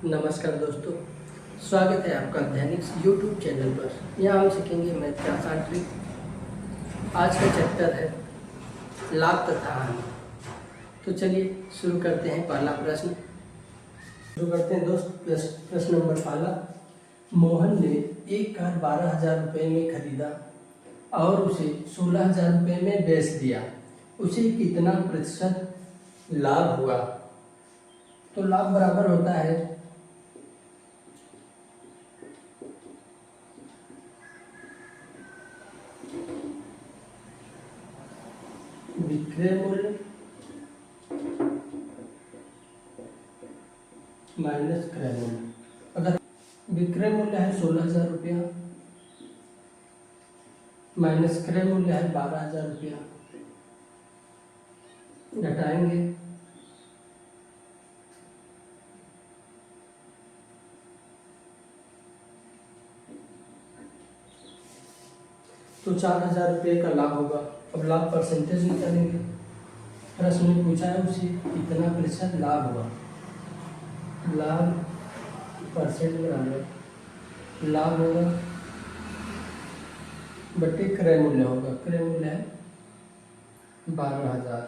नमस्कार दोस्तों, स्वागत है आपका दैनिक यूट्यूब चैनल पर। यहाँ हम सीखेंगे मैथ का आसान ट्रिक। आज का चैप्टर है लाभ तथा हानि। तो चलिए शुरू करते हैं। पहला प्रश्न शुरू करते हैं दोस्त। प्रश्न नंबर पहला, मोहन ने एक कार 12,000 रुपये में खरीदा और उसे 16,000 रुपये में बेच दिया। उसे कितना प्रतिशत लाभ हुआ? तो लाभ बराबर होता है विक्रय मूल्य माइनस क्रय मूल्य। अगर विक्रय मूल्य है 16,000 रुपया माइनस क्रय मूल्य है 12,000 रुपया, घटाएंगे तो 4,000 रुपये का लाभ होगा। अब लाभ परसेंटेज निकालेंगे। प्रश्न में पूछा है उसे कितना प्रतिशत लाभ हुआ। लाभ परसेंट बराबर लाभ होगा बटे क्रय मूल्य होगा। क्रय मूल्य है 12,000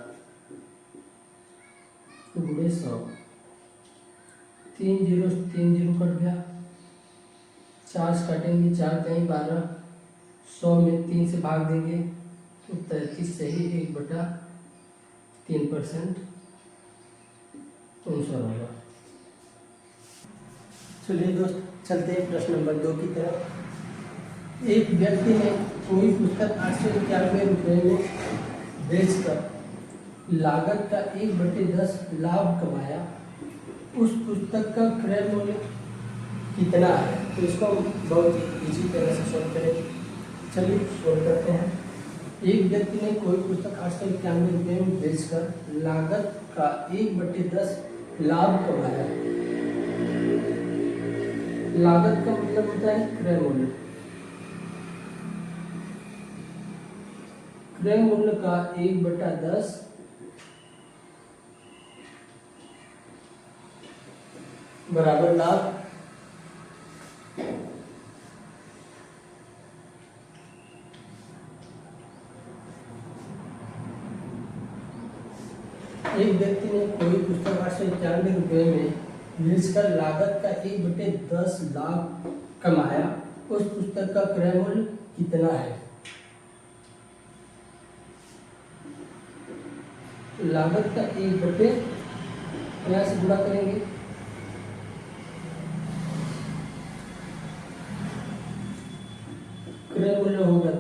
गुणे 100। 3 जीरो कट गया, 4 से काटेंगे, 4 कहीं 12, 100 में 3 से भाग देंगे तो 33 से ही 1/3% 300 होगा। चलिए दोस्त, चलते हैं प्रश्न नंबर 2 की तरफ। एक व्यक्ति ने कोई पुस्तक 891 रुपये में बेचकर लागत का 1/10 लाभ कमाया। उस पुस्तक का क्रय मूल्य कितना है? तो इसको हम बहुत इजी तरह से सॉल्व करेंगे। चलिए सॉल्व करते हैं। एक व्यक्ति ने कोई पुस्तक 891 रुपये में बेचकर लागत का 1/10 लाभ कमाया। लागत का मतलब होता है क्रय मूल्य। क्रय मूल्य का 1/10 बराबर लाभ। एक व्यक्ति ने कोई पुस्तक 891 रुपये में बेचकर लागत का 1/10 लाभ कमाया। उस पुस्तक का क्रय मूल्य कितना है? लागत का 1/, यहाँ से गुणा करेंगे, क्रय मूल्य होगा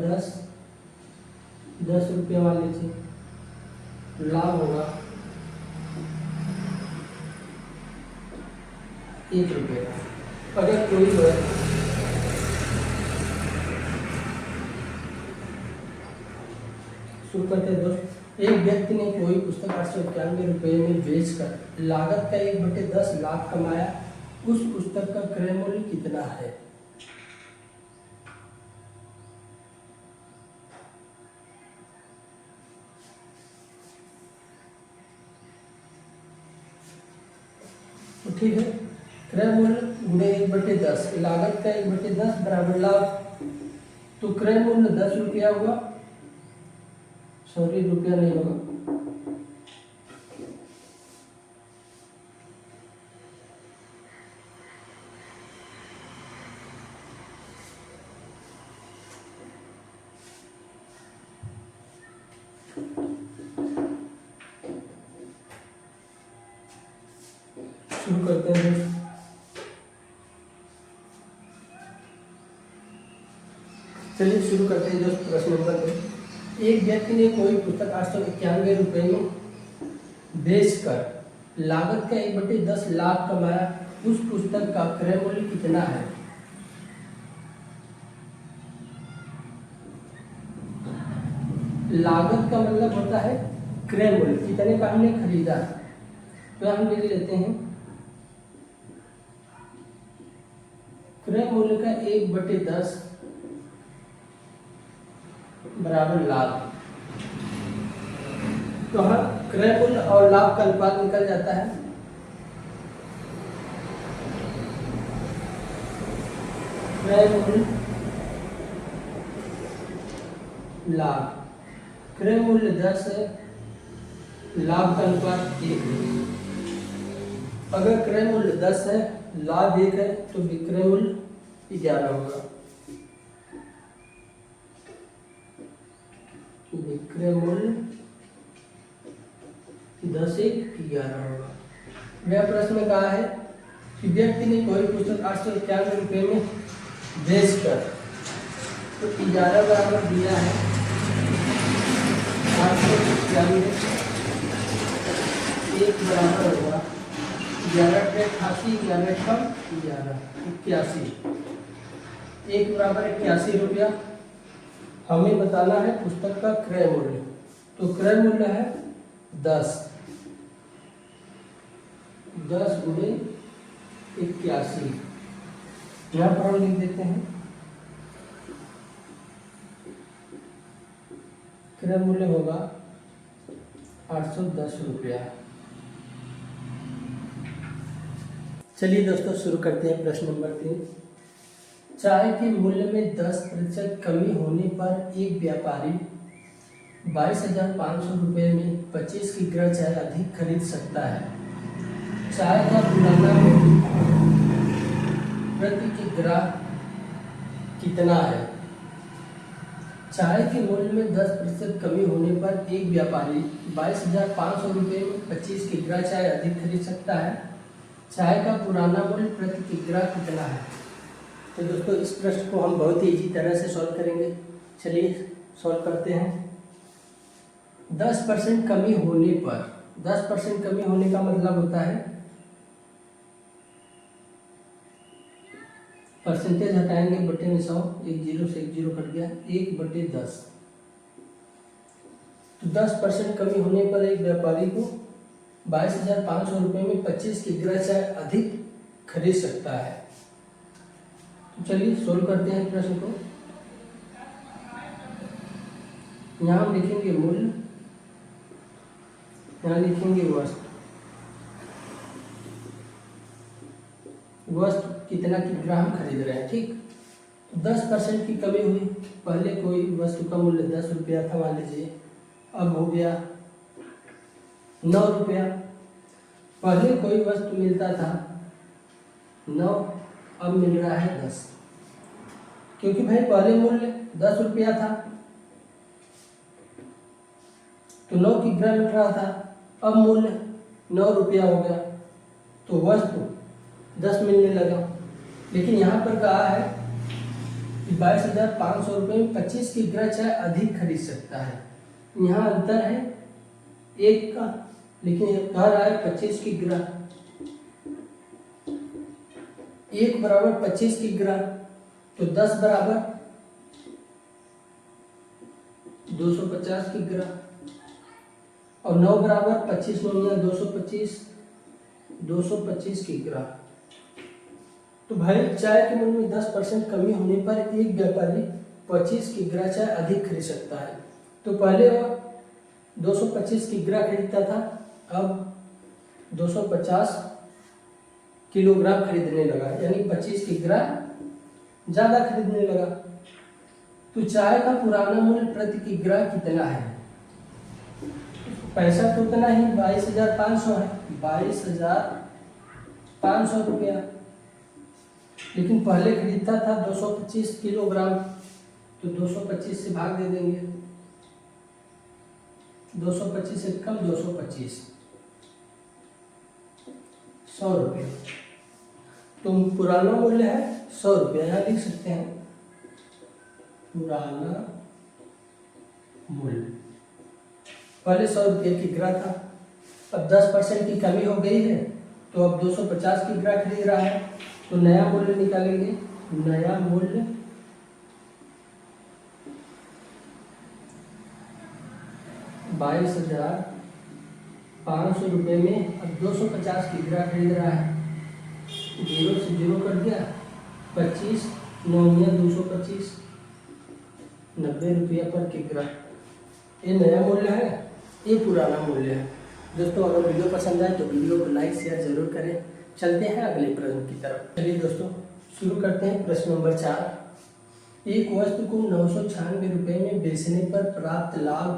10 रुपये मान लीजिए, लाभ होगा 1 रुपये। अगर कोई शुरू करते हैं दोस्त। एक व्यक्ति ने कोई पुस्तक 891 रुपये में बेचकर लागत का 1/10 लाभ कमाया। उस पुस्तक का क्रय मूल्य कितना है? तो ठीक है, क्रय मूल्य गुणे 1/10, लागत का 1/10 बराबर लाभ। तो क्रय मूल्य 10 रुपया हुआ, सॉरी रुपया नहीं होगा, शुरू करते हैं दोस्त। चलिए शुरू करते हैं दोस्त। प्रश्न नंबर 2। एक व्यक्ति ने कोई पुस्तक 891 रुपये में बेचकर लागत का 1/10 लाभ कमाया। उस पुस्तक का क्रय मूल्य कितना है? लागत का मतलब होता है क्रय मूल्य, कितने का हमने खरीदा। तो हम लिख लेते हैं क्रय मूल्य का 1/10 बराबर लाभ। तो हम क्रय मूल्य और लाभ का अनुपात निकल जाता है क्रय मूल्य लाभ, क्रय मूल्य 10 है, लाभ का अनुपात 1 है। अगर क्रय मूल्य 10 है, लाभ 1 है, तो विक्रय मूल्य 11 होगा। विक्रय मूल्य 10 1 11 होगा। वह प्रश्न में कहा है कि व्यक्ति ने कोई पुस्तक 891 रुपये में बेचकर, तो 11 बराबर दिया है 891, 1 बराबर होगा 11 88, 11 कम 11 81, 1 बराबर 81 रुपया। हमें बताना है पुस्तक का क्रय मूल्य, तो क्रय मूल्य है 10 गुणे 81। यहाँ पर हम लिख देते हैं क्रय मूल्य होगा 810 रुपया। चलिए दोस्तों शुरू करते हैं प्रश्न नंबर 3। चाय के मूल्य में 10% कमी होने पर एक व्यापारी 22,500 रुपये में 25 किग्रा चाय अधिक खरीद सकता है। चाय का पुराना मूल्य प्रति किग्रा कितना है? चाय के मूल्य में 10% कमी होने पर एक व्यापारी 22,500 रुपये में 25 किग्रा चाय अधिक खरीद सकता है। चाय का पुराना मूल्य प्रति किग्रा कितना है? तो दोस्तों इस प्रश्न को हम बहुत ही इजी तरह से सॉल्व करेंगे। चलिए सॉल्व करते हैं। 10% कमी होने पर, 10% कमी होने का मतलब होता है परसेंटेज हटाएंगे बटे में 100, 1 0 से 1 0 कट गया, 1/10। तो 10% कमी होने पर एक व्यापारी को 22,500 रुपये में 25 किग्रा चाय अधिक खरीद सकता है। तो चलिए सोल्व करते हैं प्रश्न को। यहाँ हम लिखेंगे मूल्य, यहाँ लिखेंगे वस्तु, वस्तु कितना किग्रा हम खरीद रहे हैं। ठीक, तो 10% की कमी हुई। पहले कोई वस्तु का मूल्य 10 रुपया था मान लीजिए, अब हो गया 9 रुपया। पहले कोई वस्तु मिलता था 9, अब मिल रहा है 10, क्योंकि भाई पहले मूल्य 10 रुपया था तो 9 किग्रा मिल रहा था, अब मूल्य 9 रुपया हो गया तो वस्तु 10 मिलने लगा। लेकिन यहाँ पर कहा है कि 22,500 रुपये में 25 किग्रा चाय अधिक खरीद सकता है। यहाँ अंतर है 1 का, लेकिन कह रहा है 25 किग्रा, 1 बराबर 25 किग्रा, तो 10 बराबर 250 किग्रा, और 9 बराबर 25 9 225, 225 किग्रा। तो भाई चाय के मूल्य में 10% कमी होने पर एक व्यापारी 25 किग्रा चाय अधिक खरीद सकता है। तो पहले वह 225 किग्रा खरीदता था, अब 250 किलोग्राम खरीदने लगा, यानी 25 किग्रा ज़्यादा खरीदने लगा। तो चाय का पुराना मूल्य प्रति किग्रा कितना है? पैसा तो उतना ही 22,500 है, 22,500 रुपया, लेकिन पहले खरीदता था 225 किलोग्राम, तो 225 से भाग दे देंगे, 225 से कम 225, 100 रुपये। तो पुराना मूल्य है 100 रुपया, यहाँ लिख सकते हैं पुराना मूल्य। पहले 100 रुपये किग्रा था, अब 10% की कमी हो गई है तो अब 250 किग्रा खरीद रहा है। तो नया मूल्य निकालेंगे, नया मूल्य 22,500 रुपये में अब 250 किग्रा खरीद रहा है। 0 से 0 कट गया, 25 9 225, 90 रुपया पर किग्रा। ये नया मूल्य है, ये पुराना मूल्य है। दोस्तों अगर वीडियो पसंद आए तो वीडियो को लाइक शेयर जरूर करें। चलते हैं अगले प्रश्न की तरफ। चलिए दोस्तों शुरू करते हैं प्रश्न नंबर 4। एक वस्तु को 996 रुपये में बेचने पर प्राप्त लाभ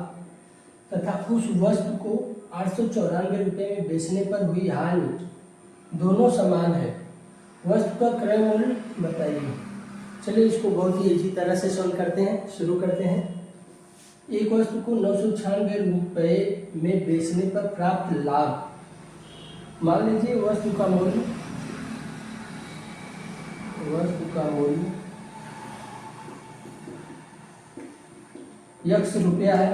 तथा उस वस्तु को 894 रुपये में बेचने पर हुई हानि दोनों समान है। वस्तु का क्रय मूल्य बताइए। चलिए इसको बहुत ही इजी तरह से सॉल्व करते हैं। शुरू करते हैं। एक वस्तु को 996 रुपये में बेचने पर प्राप्त लाभ, मान लीजिए वस्तु का मूल्य x रुपया है।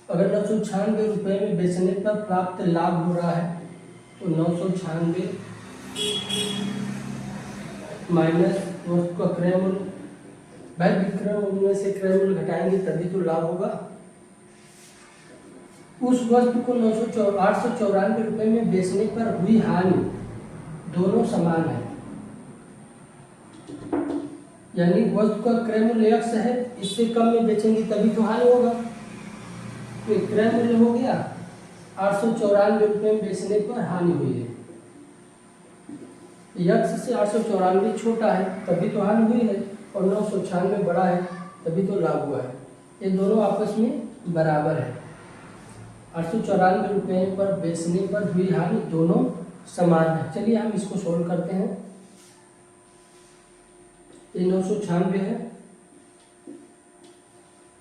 अगर 996 रुपये में बेचने पर प्राप्त लाभ हो रहा है तो 996 माइनस वस्तु का क्रय मूल्य। भाई विक्रय मूल्य में से क्रय मूल्य घटाएंगे तभी तो लाभ होगा। उस वस्तु को 894 रुपये में बेचने पर हुई हानि दोनों समान है। यानी वस्तु का क्रय मूल्य x है, इससे कम में बेचेंगे तभी तो हानि होगा। तो क्रय मूल्य हो गया 894 रुपये में बेचने पर हानि हुई है। x से 894 छोटा है तभी तो हानि हुई है, और 996 बड़ा है तभी तो लाभ हुआ है। ये दोनों आपस में बराबर है। 894 रुपये पर बेचने पर हुई हानि दोनों समान है। चलिए हम इसको सोल्व करते हैं। ये 996 है,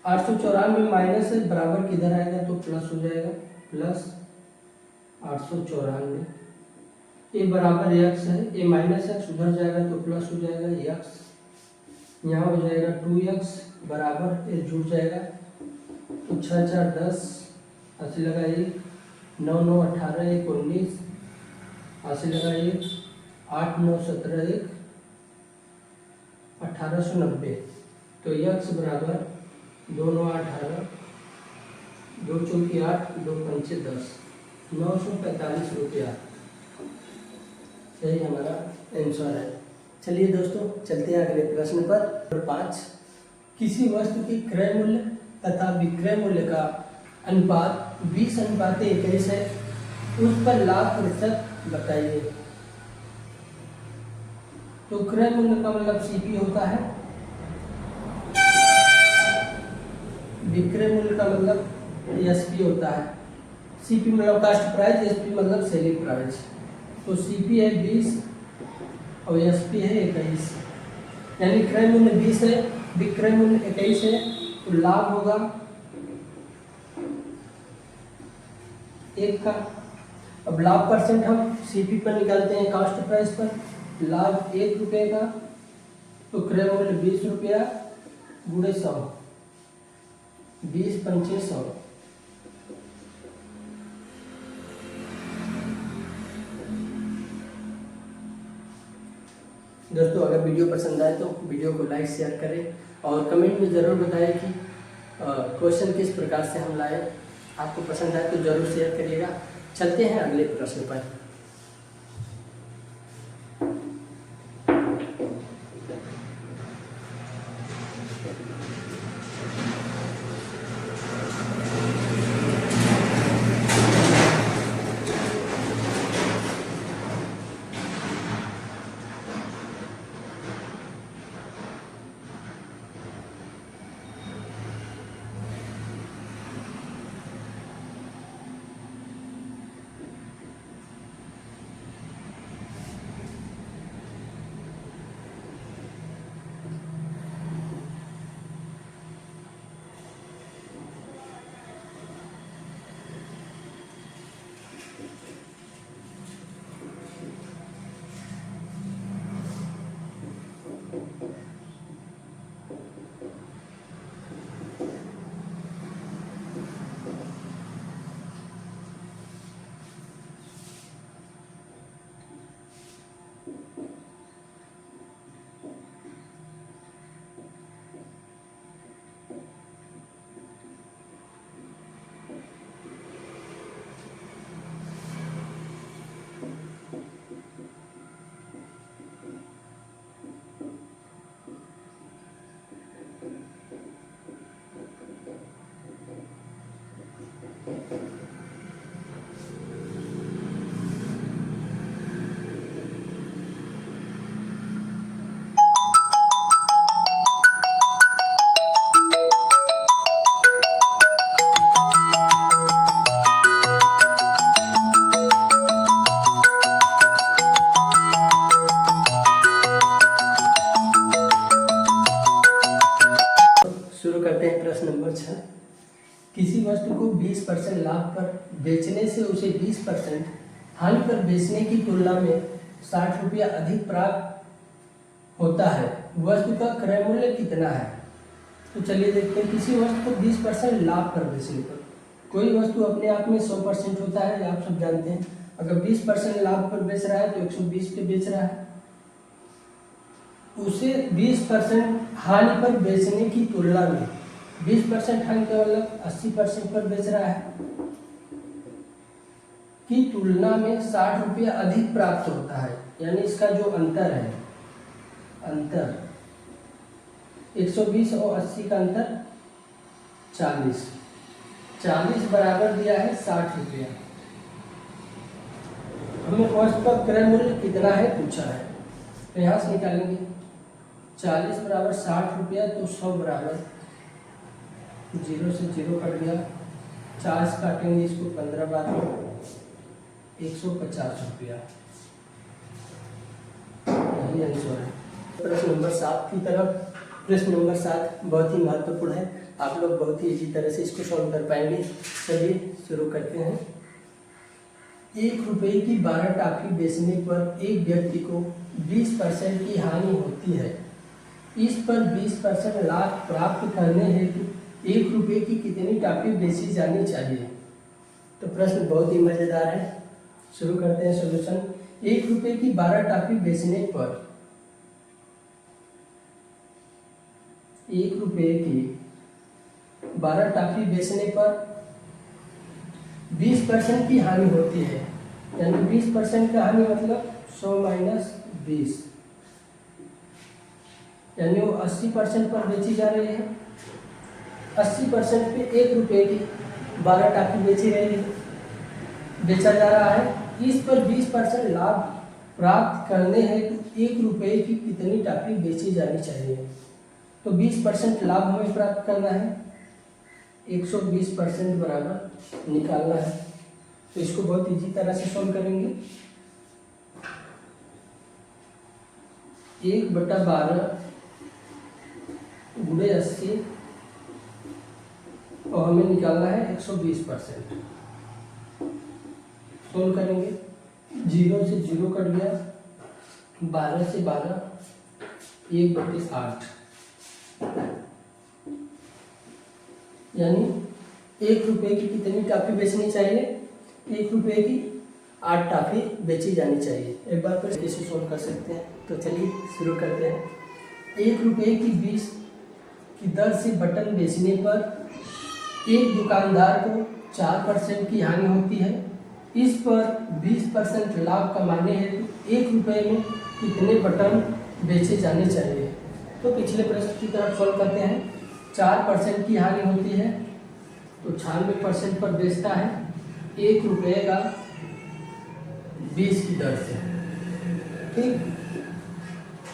894 माइनस है, बराबर किधर आएगा तो प्लस हो जाएगा, प्लस 894। ये बराबर x है, ये माइनस x उधर जाएगा तो प्लस हो जाएगा x, यहाँ हो जाएगा 2x बराबर ये जुड़ जाएगा तो 6 4 10, ऐसे लगा 1, 9 9 18 1 19, ऐसे लगा 1, 8 9 17 1 1890। तो x बराबर 2 9 18, 2 चौकी 8, 2 पंचे 10, 945 रुपया यही हमारा आंसर है। चलिए दोस्तों चलते हैं अगले प्रश्न पर। नंबर 5, किसी वस्तु की क्रय मूल्य तथा विक्रय मूल्य का अनुपात 20:21 है, उस पर लाभ प्रतिशत बताइए। तो क्रय मूल्य का मतलब सीपी होता है, विक्रय मूल्य का मतलब एसपी होता है। सीपी मतलब कास्ट प्राइस, एसपी मतलब सेलिंग प्राइस। तो सीपी है 20 और एसपी है 21, यानी क्रय मूल्य 20 है, विक्रय मूल्य 21 है, तो लाभ होगा 1 का। अब लाभ परसेंट हम सीपी पर निकालते हैं, कास्ट प्राइस पर। लाभ 1 रुपये का, तो क्रय मूल्य 20 रुपया गुणे 100, 20 पंचे 100। दोस्तों अगर वीडियो पसंद आए तो वीडियो को लाइक शेयर करें और कमेंट में ज़रूर बताएं कि क्वेश्चन किस प्रकार से हम लाए। आपको पसंद आए तो ज़रूर शेयर करिएगा। चलते हैं अगले प्रश्न पर। किसी वस्तु को 20% लाभ पर बेचने से उसे 20% हानि पर बेचने की तुलना में 60 रुपया अधिक प्राप्त होता है, वस्तु का क्रय मूल्य कितना है? तो चलिए देखते हैं। किसी वस्तु को 20% लाभ पर बेचने पर, कोई वस्तु अपने आप में 100% होता है, आप सब जानते हैं। अगर 20% लाभ पर बेच रहा है तो 120 पे बेच रहा है। उसे 20% हानि पर बेचने की तुलना में, 20% हानि का मतलब 80% पर बेच रहा है की तुलना में 60 रुपया अधिक प्राप्त होता है। यानी इसका जो अंतर है, अंतर 120 और 80 का अंतर 40, 40 बराबर दिया है 60 रुपया। हमें वस्तु का क्रय मूल्य कितना है पूछा है, तो यहाँ से निकालेंगे 40 बराबर 60 रुपया, तो 100 बराबर 0 से 0 कट गया, 40 काटेंगे इसको 15 बार में 150 रुपया, यही आंसर है। प्रश्न नंबर 7 की तरफ। प्रश्न नंबर 7 बहुत ही महत्वपूर्ण है, आप लोग बहुत ही इसी तरह से इसको सॉल्व कर पाएंगे। चलिए शुरू करते हैं। 1 रुपये की 12 टॉफी बेचने पर एक व्यक्ति को 20% की हानि होती है। इस पर 20% लाभ प्राप्त करने हेतु 1 रुपये की कितनी टॉफी बेची जानी चाहिए? तो प्रश्न बहुत ही मजेदार है, शुरू करते हैं सॉल्यूशन। 1 रुपये की 12 टॉफी बेचने पर, 1 रुपये की 12 टॉफी बेचने पर 20% की हानि होती है। यानी 20% का हानि मतलब 100 माइनस 20, यानी वो 80% पर बेची जा रही है। 80% पे 1 रुपये की 12 टॉफी बेचा जा रहा है। इस पर 20% लाभ प्राप्त करने हेतु 1 रुपये की कितनी टॉफी बेची जानी चाहिए? तो 20% लाभ हमें प्राप्त करना है, 120% बराबर निकालना है। तो इसको बहुत इजी तरह से सॉल्व करेंगे। 1/12 गुणे 80 और हमें निकालना है 120%। सोल्व करेंगे, 0 से 0 कट गया, 12 से 12, 1/8, यानी 1 रुपये की कितनी टॉफी बेचनी चाहिए? 1 रुपये की 8 टॉफी बेची जानी चाहिए। एक बार फिर कैसे सोल्व कर सकते हैं, तो चलिए शुरू करते हैं। 1 रुपये की 20 की दर से बटन बेचने पर एक दुकानदार को 4% की हानि होती है। इस पर 20% लाभ कमाने हेतु 1 रुपये में कितने बटन बेचे जाने चाहिए? तो पिछले प्रश्न की तरफ सॉल्व करते हैं। 4% की हानि होती है तो 96% पर बेचता है 1 रुपये का 20 की दर से। ठीक,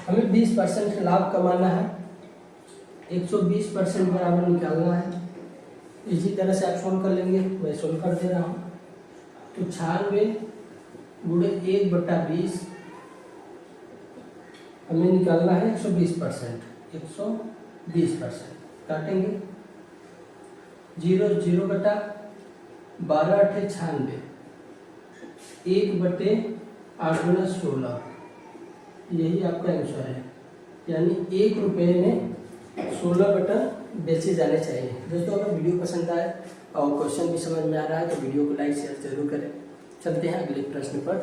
हमें 20% लाभ कमाना है, 120% बराबर निकालना है। इसी तरह से आप सोल्व कर लेंगे, मैं सोल्व कर दे रहा हूँ। तो 96 गुणे 1/20 हमें निकालना है 120%, 120% काटेंगे, 0 0 कटा, 12 8 96, 1/8 गुना 16, यही आपका आंसर है। यानी 1 रुपये में 16 बटन बेचे जाने चाहिए। दोस्तों अगर वीडियो पसंद आए और क्वेश्चन भी समझ में आ रहा है तो वीडियो को लाइक शेयर जरूर करें। चलते हैं अगले प्रश्न पर।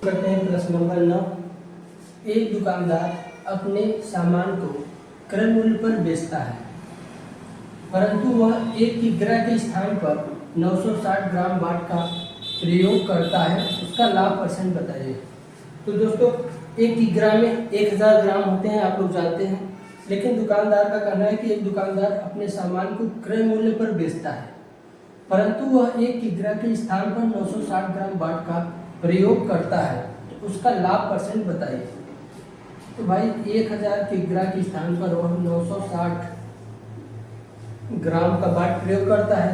करते हैं प्रश्न नंबर 9। एक दुकानदार अपने सामान को क्रय मूल्य पर बेचता है, परंतु वह 1 किग्रा के स्थान पर 960 ग्राम बाट का प्रयोग करता है, उसका लाभ परसेंट बताइए। तो दोस्तों 1 किग्रा में 1000 ग्राम होते हैं, आप लोग जानते हैं। लेकिन दुकानदार का कहना है कि एक दुकानदार अपने सामान को क्रय मूल्य पर बेचता है, परंतु वह 1 किग्रा के स्थान पर 960 ग्राम बाट का प्रयोग करता है, तो उसका लाभ परसेंट बताइए। तो भाई 1000 किग्रा के स्थान पर वह 960 ग्राम का बाट प्रयोग करता है,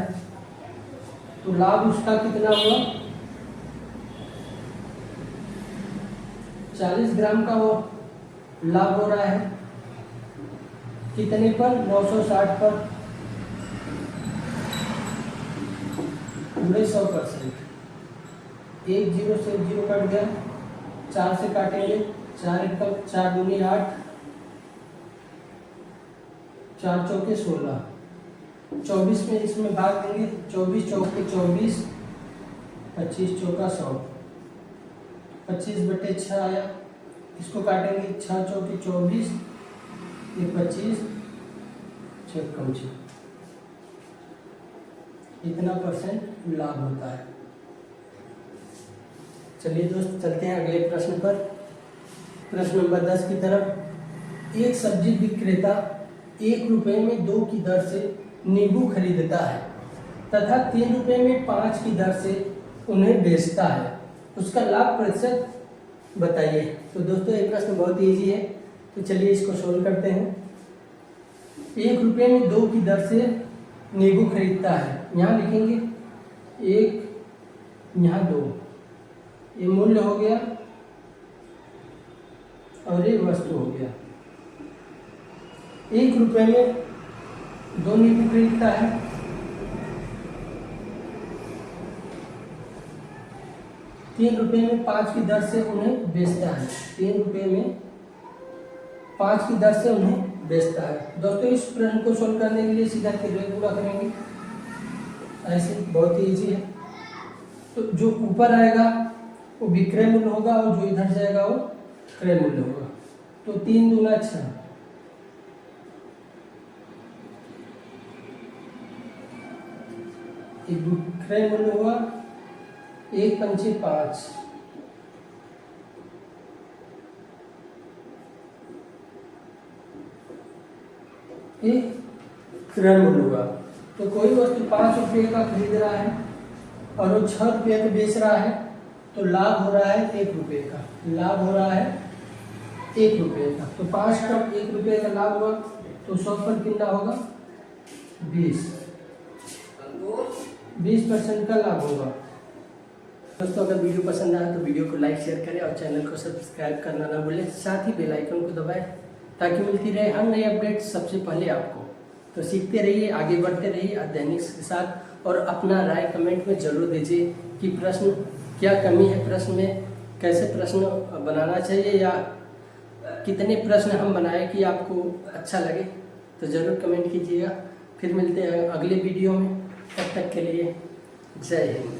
तो लाभ उसका कितना हुआ? 40 ग्राम का वो लाभ हो रहा है। कितने पर? 960 पर। पूरे 100%। 1 0 से 0 कट गया, 4 से काटेंगे, 4 1 4 दूनी 8, 4 चौके 16, 24 में इसमें भाग देंगे, 24 चौके 24, 25 चौका 100, 25/6 आया। इसको काटेंगे, 6 चौके 24, ये 25, 6 कम 6, इतना % लाभ होता है। चलिए दोस्त चलते हैं अगले प्रश्न पर। प्रश्न नंबर 10 की तरफ। एक सब्जी विक्रेता 1 रुपये में 2 की दर से नींबू खरीदता है तथा 3 रुपये में 5 की दर से उन्हें बेचता है, उसका लाभ प्रतिशत बताइए। तो दोस्तों ये प्रश्न बहुत ईजी है, तो चलिए इसको सोल्व करते हैं। 1 रुपये में 2 की दर से नींबू खरीदता है, यहाँ लिखेंगे 1, यहाँ 2, ये मूल्य हो गया और ये वस्तु हो गया। 1 रुपये में 2 नींबू खरीदता है, 3 रुपये में 5 की दर से उन्हें बेचता है, 3 रुपये में 5 की दर से उन्हें बेचता है। दोस्तों इस प्रश्न को सोल्व करने के लिए सीधा क्रिया पूरा करेंगे, ऐसे बहुत ही ईजी है। तो जो ऊपर आएगा वो विक्रय मूल्य होगा और जो इधर जाएगा वो क्रय मूल्य होगा। तो 3 दूना 6, विक्रय मूल्य हुआ 1 पंचे 5, क्रय मूल्य हुआ। तो कोई वस्तु 5 रुपये का खरीद रहा है और वो 6 रुपये का बेच रहा है, तो लाभ हो रहा है 1 रुपये का, लाभ हो रहा है 1 रुपये का। तो 5 का 1 रुपये का लाभ हुआ, तो 100 पर कितना होगा 20% का लाभ होगा। दोस्तों अगर वीडियो पसंद आया तो वीडियो को लाइक शेयर करें और चैनल को सब्सक्राइब करना ना भूलें, साथ ही बेल आइकन को दबाएं ताकि मिलती रहे हर नई अपडेट सबसे पहले आपको। तो सीखते रहिए, आगे बढ़ते रहिए अध्ययनिक्स के साथ, और अपना राय कमेंट में जरूर दीजिए कि प्रश्न क्या कमी है, प्रश्न में कैसे प्रश्न बनाना चाहिए या कितने प्रश्न हम बनाए कि आपको अच्छा लगे, तो ज़रूर कमेंट कीजिएगा। फिर मिलते हैं अगले वीडियो में, तब तक के लिए जय हिंद।